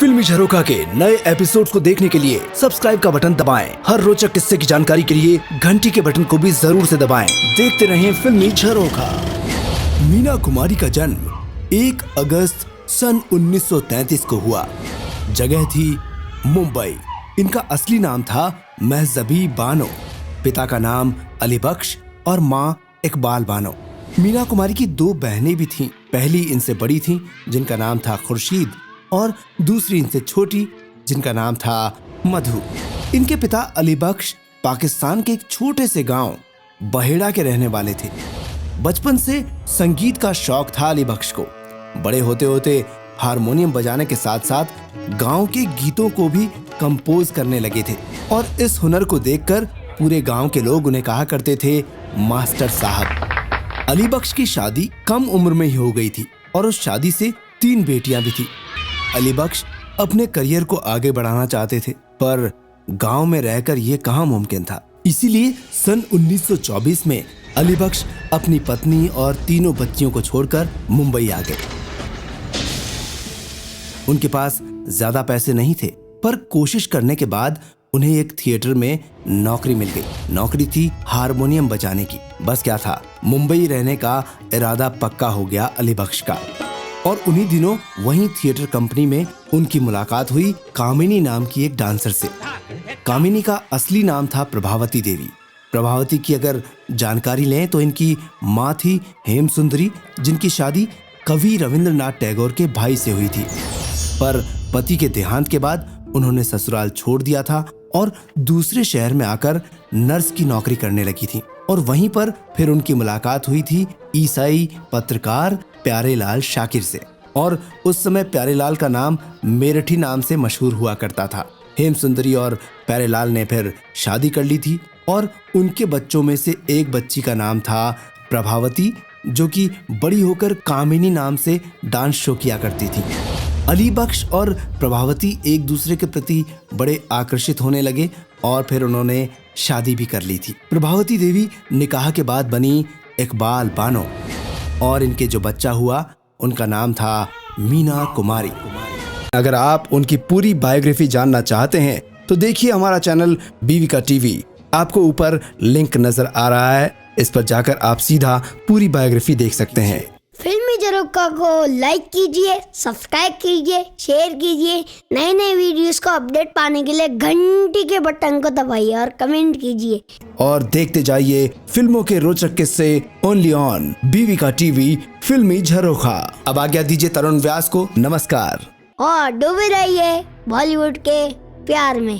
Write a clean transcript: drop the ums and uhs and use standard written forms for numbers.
फिल्मी झरोखा के नए एपिसोड्स को देखने के लिए सब्सक्राइब का बटन दबाएं। हर रोचक किस्से की जानकारी के लिए घंटी के बटन को भी जरूर से दबाएं। देखते रहें फिल्मी झरोखा। मीना कुमारी का जन्म 1 अगस्त सन 1933 को हुआ। जगह थी मुंबई। इनका असली नाम था महजबी बानो। पिता का नाम अली बख्श और माँ इकबाल बानो। मीना कुमारी की 2 बहनें भी थीं। पहली इनसे बड़ी थीं, जिनका नाम था खुर्शीद, और दूसरी इनसे छोटी, जिनका नाम था मधु। इनके पिता अली बख्श पाकिस्तान के एक छोटे से गांव बहेड़ा के रहने वाले थे। बचपन से संगीत का शौक था अली बख्श को। बड़े होते होते हारमोनियम बजाने के साथ साथ गांव के गीतों को भी कंपोज करने लगे थे, और इस हुनर को देखकर पूरे गांव के लोग उन्हें कहा करते थे मास्टर साहब। अली बख्श की शादी कम उम्र में ही हो गई थी और उस शादी से 3 बेटियां भी थी। अली बख्श अपने करियर को आगे बढ़ाना चाहते थे, पर गांव में रहकर यह कहां मुमकिन था। इसीलिए सन 1924 में अली बख्श अपनी पत्नी और 3 बच्चियों को छोड़कर मुंबई आ गए। उनके पास ज्यादा पैसे नहीं थे, पर कोशिश करने के बाद उन्हें एक थिएटर में नौकरी मिल गई। नौकरी थी हारमोनियम बजाने की। बस क्या था, मुंबई रहने का इरादा पक्का हो गया अली बख्श का। और उन्हीं दिनों वहीं थिएटर कंपनी में उनकी मुलाकात हुई कामिनी नाम की एक डांसर से। कामिनी का असली नाम था प्रभावती देवी। प्रभावती की अगर जानकारी लें तो इनकी माँ थी हेम सुंदरी, जिनकी शादी कवि रविंद्रनाथ टैगोर के भाई से हुई थी। पर पति के देहांत के बाद उन्होंने ससुराल छोड़ दिया था और दूसरे शहर में आकर नर्स की नौकरी करने लगी थी। और वहीं पर फिर उनकी मुलाकात हुई थी ईसाई पत्रकार प्यारेलाल शाकिर से। और उस समय प्यारेलाल का नाम मेरठी नाम से मशहूर हुआ करता था। हेम सुंदरी और प्यारेलाल ने फिर शादी कर ली थी, और उनके बच्चों में से एक बच्ची का नाम था प्रभावती, जो कि बड़ी होकर कामिनी नाम से डांस शो किया करती थी। अली बख्श और प्रभावती एक दूसरे के प्रति बड़े आकर्षित होने लगे और फिर उन्होंने शादी भी कर ली थी। प्रभावती देवी निकाह के बाद बनी इकबाल बानो, और इनके जो बच्चा हुआ उनका नाम था मीना कुमारी। अगर आप उनकी पूरी बायोग्राफी जानना चाहते हैं तो देखिए हमारा चैनल बीविका टीवी। आपको ऊपर लिंक नजर आ रहा है, इस पर जाकर आप सीधा पूरी बायोग्राफी देख सकते हैं। फिल्मी झरोखा को लाइक कीजिए, सब्सक्राइब कीजिए, शेयर कीजिए। नए नए वीडियोस को अपडेट पाने के लिए घंटी के बटन को दबाइए और कमेंट कीजिए। और देखते जाइए फिल्मों के रोचक किस्से ओनली ऑन बीविका टीवी फिल्मी झरोखा। अब आज्ञा दीजिए तरुण व्यास को। नमस्कार। और डूबे रहिए बॉलीवुड के प्यार में।